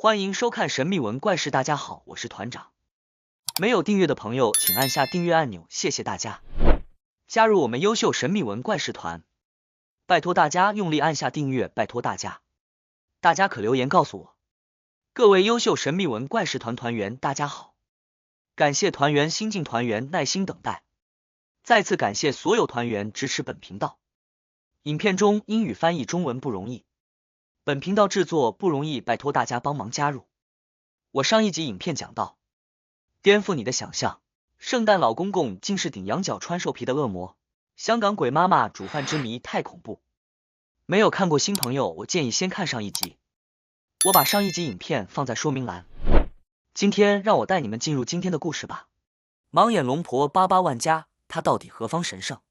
欢迎收看神秘文怪事，大家好，我是团长。没有订阅的朋友，请按下订阅按钮，谢谢大家。加入我们优秀神秘文怪事团，拜托大家用力按下订阅，拜托大家。大家可留言告诉我。各位优秀神秘文怪事团团员，大家好，感谢团员新进团员耐心等待，再次感谢所有团员支持本频道。影片中英语翻译中文不容易。本频道制作不容易，拜托大家帮忙加入。我上一集影片讲到，颠覆你的想象，圣诞老公公竟是顶羊角穿兽皮的恶魔，香港鬼妈妈煮饭之谜太恐怖。没有看过新朋友，我建议先看上一集，我把上一集影片放在说明栏。今天让我带你们进入今天的故事吧。盲眼龙婆巴巴万家，她到底何方神圣？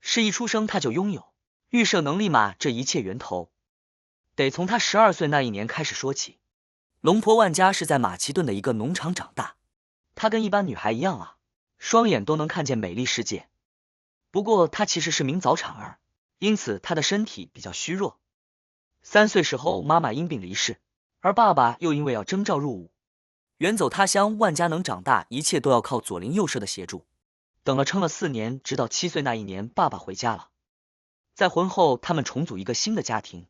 是一出生她就拥有预设能力吗？这一切源头得从他12岁那一年开始说起。龙婆万家是在马其顿的一个农场长大，她跟一般女孩一样啊，双眼都能看见美丽世界。不过她其实是名早产儿，因此她的身体比较虚弱。3岁时候妈妈因病离世，而爸爸又因为要征召入伍，远走他乡，万家能长大一切都要靠左邻右舍的协助。等了撑了4年，直到7岁那一年爸爸回家了。在婚后他们重组一个新的家庭。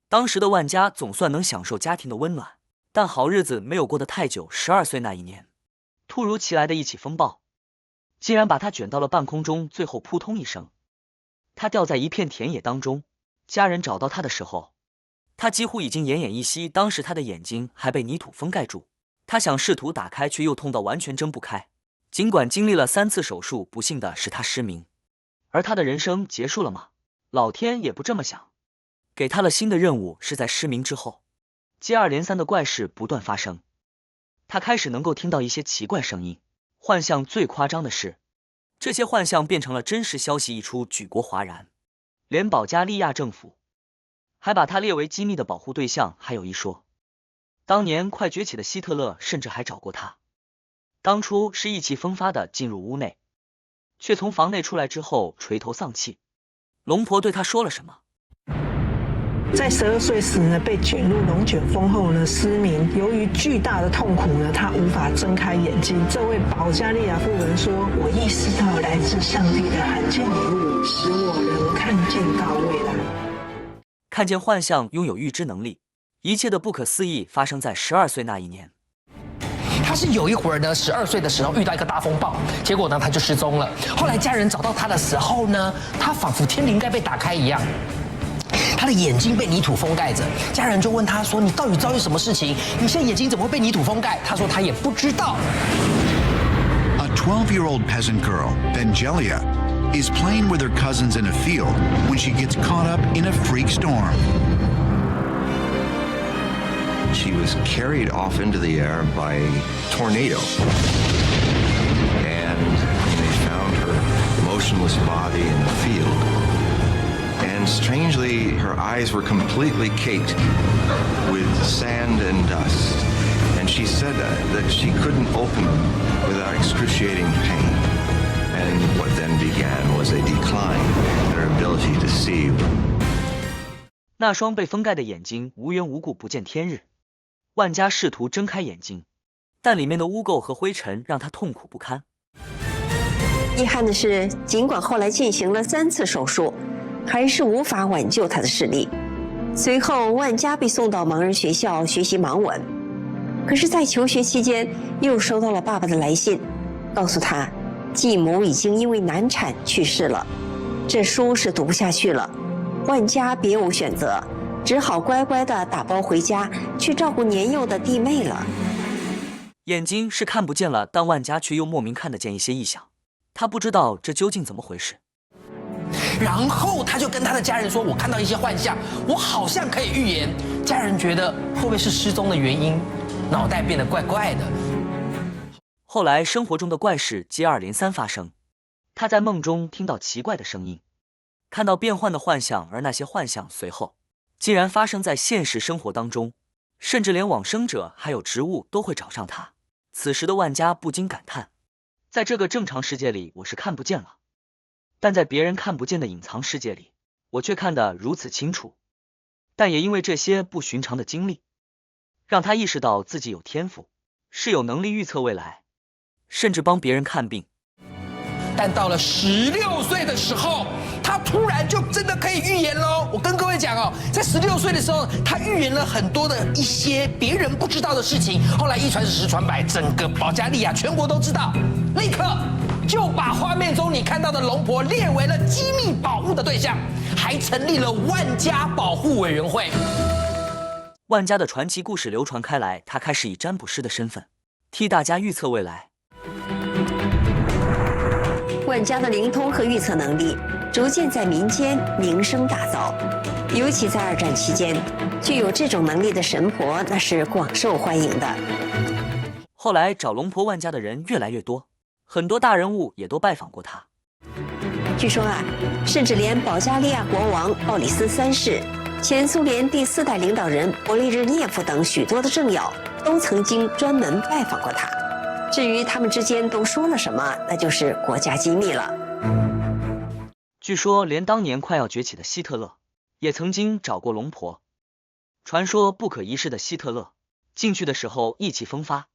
当时的万家总算能享受家庭的温暖，但好日子没有过得太久。12岁那一年，突如其来的一起风暴，竟然把他卷到了半空中，最后扑通一声，他掉在一片田野当中。家人找到他的时候，他几乎已经奄奄一息，当时他的眼睛还被泥土封盖住，他想试图打开，却又痛到完全睁不开。尽管经历了3次手术，不幸的是他失明。而他的人生结束了吗？老天也不这么想。给他了新的任务，是在失明之后，接二连三的怪事不断发生。他开始能够听到一些奇怪声音，幻象最夸张的是，这些幻象变成了真实。消息一出，举国哗然，连保加利亚政府还把他列为机密的保护对象。还有一说，当年快崛起的希特勒甚至还找过他。当初是意气风发的进入屋内，却从房内出来之后垂头丧气。龙婆对他说了什么？在12岁时呢，被卷入龙卷风后呢，失明。由于巨大的痛苦呢，他无法睁开眼睛。这位保加利亚妇人说：“我意识到来自上帝的罕见礼物，使我能看见到未来。”看见幻象，拥有预知能力，一切的不可思议发生在12岁那一年。他是有一会儿呢，12岁的时候遇到一个大风暴，结果呢他就失踪了。后来家人找到他的时候呢，他仿佛天灵盖被打开一样。他的眼睛被泥土封盖着，家人就问他说：“你到底遭遇什么事情？你现在眼睛怎么会被泥土封盖？”他说他也不知道。A 12-year-old peasant girl, Bengelia, is playing with her cousins in a field when she gets caught up in a freak storm. She was carried off into the air by a tornado, and they found her motionless body in the field. And strangely, her eyes were completely caked with sand and dust. And she said that she couldn't open them without excruciating pain. And what then began was a decline in her ability to see. 那双被封盖的眼睛无缘无故不见天日。万家试图睁开眼睛，但里面的污垢和灰尘让他痛苦不堪。遗憾的是，尽管后来进行了3次手术，还是无法挽救他的视力。随后，万家被送到盲人学校学习盲文。可是，在求学期间，又收到了爸爸的来信，告诉他继母已经因为难产去世了。这书是读不下去了，万家别无选择，只好乖乖地打包回家，去照顾年幼的弟妹了。眼睛是看不见了，但万家却又莫名看得见一些异象。他不知道这究竟怎么回事。然后他就跟他的家人说：“我看到一些幻象，我好像可以预言。”家人觉得会不会是失踪的原因，脑袋变得怪怪的。后来生活中的怪事接二连三发生，他在梦中听到奇怪的声音，看到变幻的幻象，而那些幻象随后竟然发生在现实生活当中，甚至连往生者还有植物都会找上他。此时的万家不禁感叹，在这个正常世界里我是看不见了，但在别人看不见的隐藏世界里，我却看得如此清楚。但也因为这些不寻常的经历，让他意识到自己有天赋，是有能力预测未来，甚至帮别人看病。但到了16岁的时候，他突然就真的可以预言喽！我跟各位讲哦，在16岁的时候，他预言了很多的一些别人不知道的事情。后来一传十，十传百，整个保加利亚全国都知道，立刻就把画面中你看到的龙婆列为了机密保护的对象，还成立了万家保护委员会。万家的传奇故事流传开来，他开始以占卜师的身份替大家预测未来。万家的灵通和预测能力逐渐在民间名声大噪，尤其在2战期间，具有这种能力的神婆那是广受欢迎的。后来找龙婆万家的人越来越多，很多大人物也都拜访过他。据说啊，甚至连保加利亚国王奥里斯3世、前苏联第4代领导人勃列日涅夫等许多的政要都曾经专门拜访过他。至于他们之间都说了什么，那就是国家机密了。据说连当年快要崛起的希特勒也曾经找过龙婆。传说不可一世的希特勒进去的时候意气风发，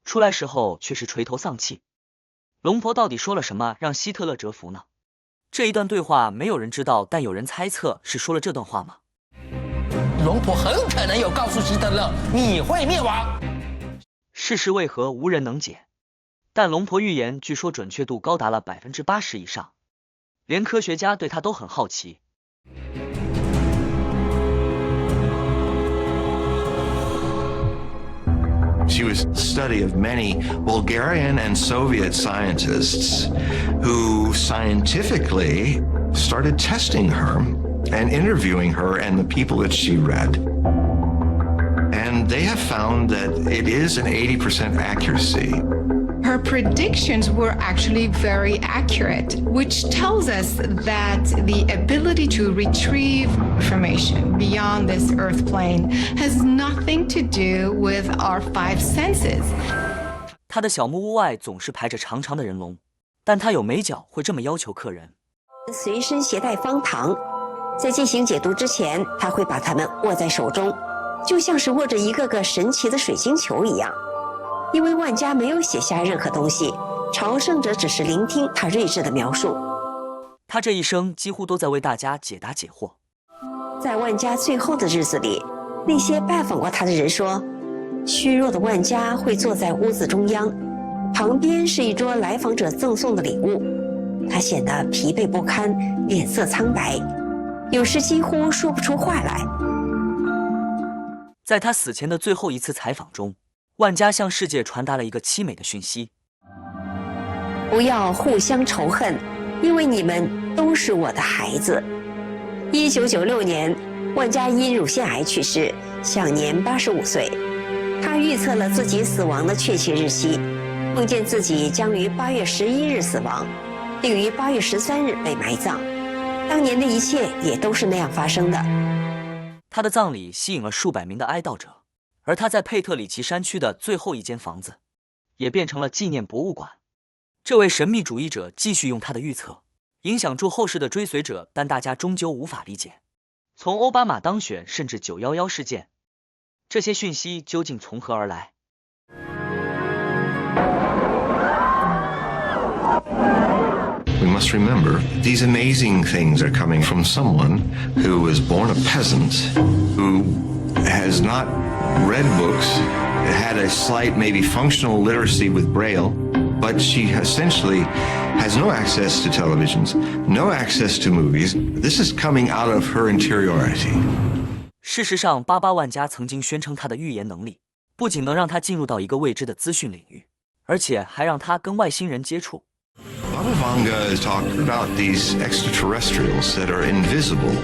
出来时候却是垂头丧气。龙婆到底说了什么让希特勒折服呢？这一段对话没有人知道，但有人猜测是说了这段话吗？龙婆很可能有告诉希特勒你会灭亡。事实为何无人能解，但龙婆预言据说准确度高达了80%以上，连科学家对他都很好奇。She was the study of many Bulgarian and Soviet scientists who scientifically started testing her and interviewing her and the people that she read. And they have found that it is an 80% accuracy. Her predictions were actually very accurate, which tells us that the ability to retrieve information beyond this earth plane has nothing to do with our 5 senses. 他的小木屋外总是排着长长的人龙，但他有美角会这么要求客人。随身携带方糖，在进行解读之前，他会把它们握在手中，就像是握着一个个神奇的水晶球一样。因为万家没有写下任何东西，朝圣者只是聆听他睿智的描述。他这一生几乎都在为大家解答解惑。在万家最后的日子里，那些拜访过他的人说，虚弱的万家会坐在屋子中央，旁边是一桌来访者赠送的礼物。他显得疲惫不堪，脸色苍白，有时几乎说不出话来。在他死前的最后一次采访中，万家向世界传达了一个凄美的讯息：不要互相仇恨，因为你们都是我的孩子。1996年，万家因乳腺癌去世，享年85岁。他预测了自己死亡的确切日期，梦见自己将于8月11日死亡，并于8月13日被埋葬。当年的一切也都是那样发生的。他的葬礼吸引了数百名的哀悼者。而他在佩特里奇山区的最后一间房子，也变成了纪念博物馆。这位神秘主义者继续用他的预测影响住后世的追随者，但大家终究无法理解。从奥巴马当选，甚至911事件，这些讯息究竟从何而来We must remember, these amazing things are coming from someone who was born a peasant, who has not read books, had a slight maybe functional literacy with Braille, but she essentially has no access to televisions, no access to movies. This is coming out of her interiority. 事实上，88万家曾经宣称他的预言能力不仅能让他进入到一个未知的资讯领域，而且还让他跟外星人接触。Baba Vanga is talking about these extraterrestrials that are invisible,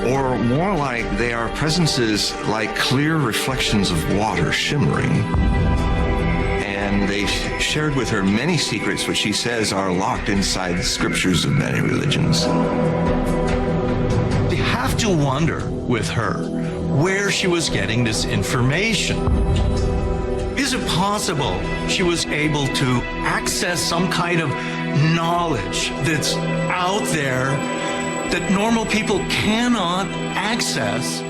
or more like they are presences like clear reflections of water shimmering. And they shared with her many secrets which she says are locked inside the scriptures of many religions. You have to wonder with her where she was getting this information. Is it possible she was able to access some kind of knowledge that's out there that normal people cannot access?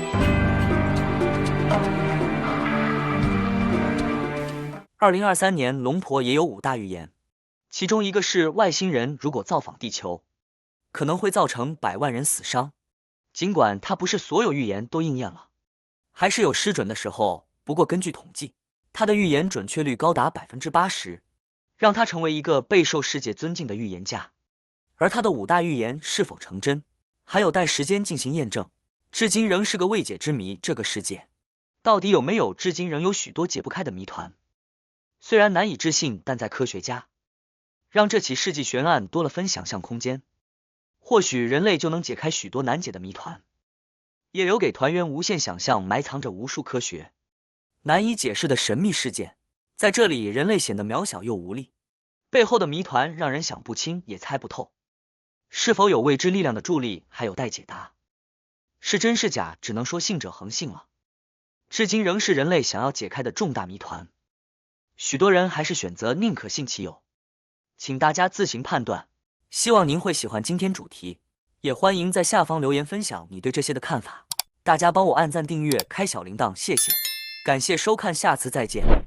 2023年龙婆也有5大预言，其中一个是外星人如果造访地球，可能会造成100万人死伤。尽管它不是所有预言都应验了，还是有失准的时候，不过根据统计，他的预言准确率高达80%，让他成为一个备受世界尊敬的预言家。而他的5大预言是否成真，还有待时间进行验证，至今仍是个未解之谜。这个世界到底有没有，至今仍有许多解不开的谜团。虽然难以置信，但在科学家让这起世纪悬案多了分想象空间，或许人类就能解开许多难解的谜团，也留给团员无限想象，埋藏着无数科学难以解释的神秘事件。在这里，人类显得渺小又无力，背后的谜团让人想不清也猜不透。是否有未知力量的助力，还有待解答。是真是假，只能说信者恒信了。至今仍是人类想要解开的重大谜团，许多人还是选择宁可信其有，请大家自行判断。希望您会喜欢今天主题，也欢迎在下方留言分享你对这些的看法。大家帮我按赞、订阅、开小铃铛，谢谢。感谢收看，下次再见。